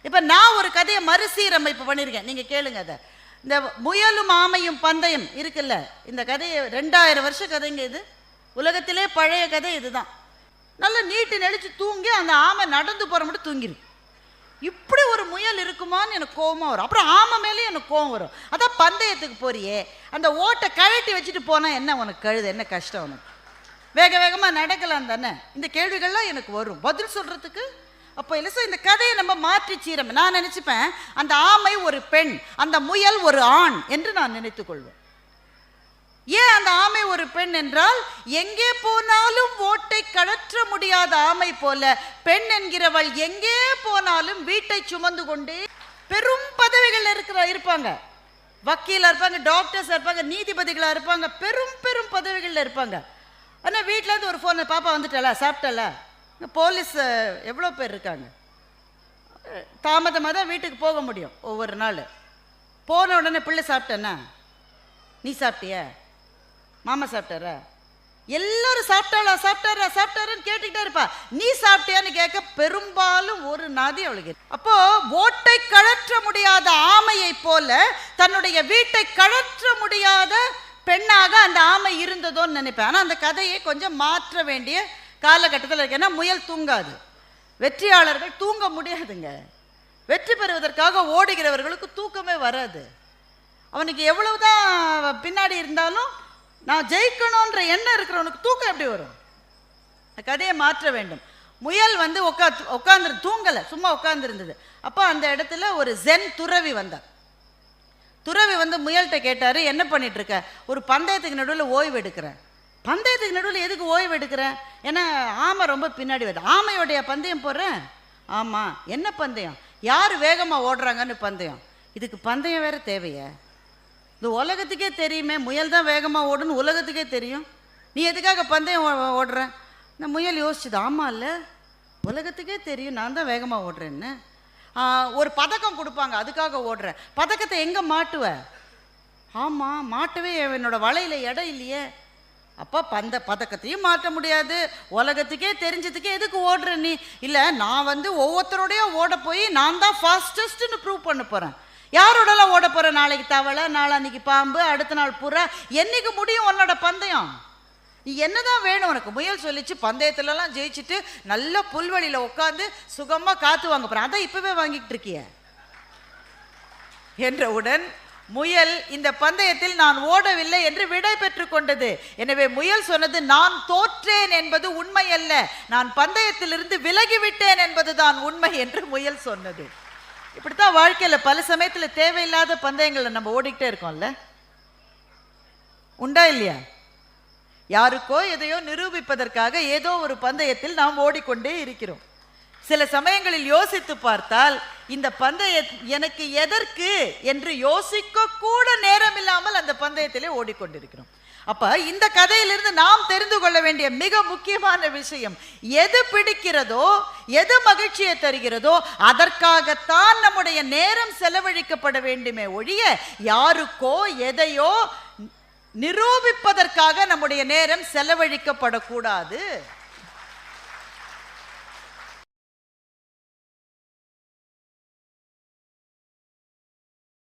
இப்போ நான் ஒரு கதையை மறுசீரமைப்பு பண்ணியிருக்கேன், நீங்கள் கேளுங்க. அதை இந்த முயலும் ஆமையும் பந்தயம் இருக்குல்ல, இந்த கதையை 2000 வருஷ கதைங்க இது, உலகத்திலே பழைய கதை இதுதான். நல்லா நீட்டு நெளிச்சு தூங்கி அந்த ஆமை நடந்து போகிற மட்டும் தூங்கிடும். இப்படி ஒரு முயல் இருக்குமான்னு எனக்கு கோபமாக வரும். அப்புறம் ஆமை மேலேயும் எனக்கு கோபம் வரும். அதான் பந்தயத்துக்கு போறியே, அந்த ஓட்டை கழட்டி வச்சுட்டு போனால் என்ன உனக்கு கழுது, என்ன கஷ்டம் உனக்கு, வேக வேகமாக நடக்கலாம் தானே. இந்த கேள்விகள்லாம் எனக்கு வரும் பதில் சொல்கிறதுக்கு. அப்போ இல்லை சார், இந்த கதையை நம்ம மாற்றி சீரம். நான் நினச்சிப்பேன் அந்த ஆமை ஒரு பெண், அந்த முயல் ஒரு ஆண் என்று நான் நினைத்து கொள்வேன். ஏன் அந்த ஆமை ஒரு பெண் என்றால், எங்கே போனாலும் ஓட்டை கழற்ற முடியாத ஆமை போல பெண் என்கிறவள் எங்கே போனாலும் வீட்டை சுமந்து கொண்டே பெரும் பதவிகள் இருப்பாங்க. வக்கீலாக இருப்பாங்க, டாக்டர்ஸாக இருப்பாங்க, நீதிபதிகளாக இருப்பாங்க, பெரும் பெரும் பதவிகளில் இருப்பாங்க. ஆனால் வீட்டிலேருந்து ஒரு ஃபோன், பாப்பா வந்துட்டாளா, சாப்பிட்டாளா. போலீஸ் எவ்வளோ பேர் இருக்காங்க. தாமதமாக தான் வீட்டுக்கு போக முடியும் ஒவ்வொரு நாள். போன உடனே பிள்ளை சாப்பிட்டேன்னா, நீ சாப்பிட்டிய, மாமா சாப்பிட்டாரா, எல்லாரும் சாப்பிட்டாருன்னு கேட்டுக்கிட்டே இருப்பா. நீ சாப்பிட்டியான்னு கேட்க பெரும்பாலும் ஒரு நாதி அவளுக்கு. அப்போ ஓட்டை கழற்ற முடியாத ஆமையை போல தன்னுடைய வீட்டை கழற்ற முடியாத பெண்ணாக அந்த ஆமை இருந்ததோன்னு நினைப்பேன். ஆனால் அந்த கதையை கொஞ்சம் மாற்ற வேண்டிய காலகட்டத்தில் இருக்கு. ஏன்னா முயல் தூங்காது, வெற்றியாளர்கள் தூங்க முடியாதுங்க. வெற்றி பெறுவதற்காக ஓடுகிறவர்களுக்கு தூக்கமே வராது. அவனுக்கு எவ்வளவுதான் பின்னாடி இருந்தாலும் நான் ஜெயிக்கணுன்ற எண்ணம் இருக்கிறவனுக்கு தூக்கம் எப்படி வரும்? கதையை மாற்ற வேண்டும். முயல் வந்து உட்காந்து தூங்கலை, சும்மா உட்காந்துருந்தது. அப்போ அந்த இடத்துல ஒரு ஜென் துறவி வந்தார். துறவி வந்து முயல்கிட்ட கேட்டார், என்ன பண்ணிட்டு இருக்க? ஒரு பந்தயத்துக்கு நடுவில் ஓய்வு எடுக்கிறேன். பந்தயத்துக்கு நடுவில் எதுக்கு ஓய்வு எடுக்கிறேன்? ஏன்னா ஆமை ரொம்ப பின்னாடி வருது. ஆமையோடைய பந்தயம் போடுறேன். ஆமாம், என்ன பந்தயம்? யார் வேகமாக ஓடுறாங்கன்னு பந்தயம். இதுக்கு பந்தயம் வேறு தேவையா? இந்த உலகத்துக்கே தெரியுமே முயல் தான் வேகமாக ஓடுன்னு உலகத்துக்கே தெரியும். நீ எதுக்காக பந்தயம் ஓடுற? இந்த முயல் யோசிச்சுது, ஆமாம் இல்லை, உலகத்துக்கே தெரியும் நான் தான் வேகமாக ஓடுறேன்னு. ஒரு பதக்கம் கொடுப்பாங்க, அதுக்காக ஓடுறேன். பதக்கத்தை எங்கே மாட்டுவ? ஆமாம், மாட்டவே என்னோட வலையில் இடம் இல்லையே. அப்போ பதக்கத்தையும் மாற்ற முடியாது, உலகத்துக்கே தெரிஞ்சதுக்கே எதுக்கு ஓடுற நீ? இல்லை, நான் வந்து ஒவ்வொருத்தரோடையோ ஓட போய் நான் தான் ஃபாஸ்டஸ்ட்டுன்னு ப்ரூவ் பண்ண போகிறேன். யாரோடலாம் ஓட போகிற? நாளைக்கு தவளை, நாளான்னைக்கு பாம்பு, அடுத்த நாள் புறா. என்னைக்கு முடியும் உன்னோட பந்தயம்? நீ என்னதான் வேணும் உனக்கு? முயல் சொல்லிச்சு, பந்தயத்துலலாம் ஜெயிச்சுட்டு நல்ல புல்வெளியில் உட்காந்து சுகமாக காற்று வாங்க போகிறேன், அதான் இப்போவே வாங்கிட்டு இருக்கிய என்றவுடன் முயல் இந்த பந்தயத்தில் நான் ஓடவில்லை என்று விடை பெற்று கொண்டது. எனவே முயல் சொன்னது, நான் தோற்றேன் என்பது உண்மை அல்ல, நான் பந்தயத்திலிருந்து விலகிவிட்டேன் என்பதுதான் உண்மை என்று முயல் சொன்னது. இப்படித்தான் வாழ்க்கையில் பல சமயத்தில் தேவையில்லாத பந்தயங்களை நம்ம ஓடிக்கிட்டே இருக்கோம்ல, உண்டா இல்லையா? யாருக்கோ எதையோ நிரூபிப்பதற்காக ஏதோ ஒரு பந்தயத்தில் நாம் ஓடிக்கொண்டே இருக்கிறோம். சில சமயங்களில் யோசித்து பார்த்தால் இந்த பந்தயம் எனக்கு எதற்கு என்று யோசிக்க கூட நேரம் இல்லாமல் அந்த பந்தயத்திலே ஓடிக்கொண்டிருக்கிறோம். அப்ப இந்த கதையிலிருந்து நாம் தெரிந்து கொள்ள வேண்டிய மிக முக்கியமான விஷயம், எது பிடிக்கிறதோ, எது மகிழ்ச்சியை தருகிறதோ அதற்காகத்தான் நம்முடைய நேரம் செலவழிக்கப்பட வேண்டுமே ஒழிய யாருக்கோ எதையோ நிரூபிப்பதற்காக நம்முடைய நேரம் செலவழிக்கப்படக்கூடாது.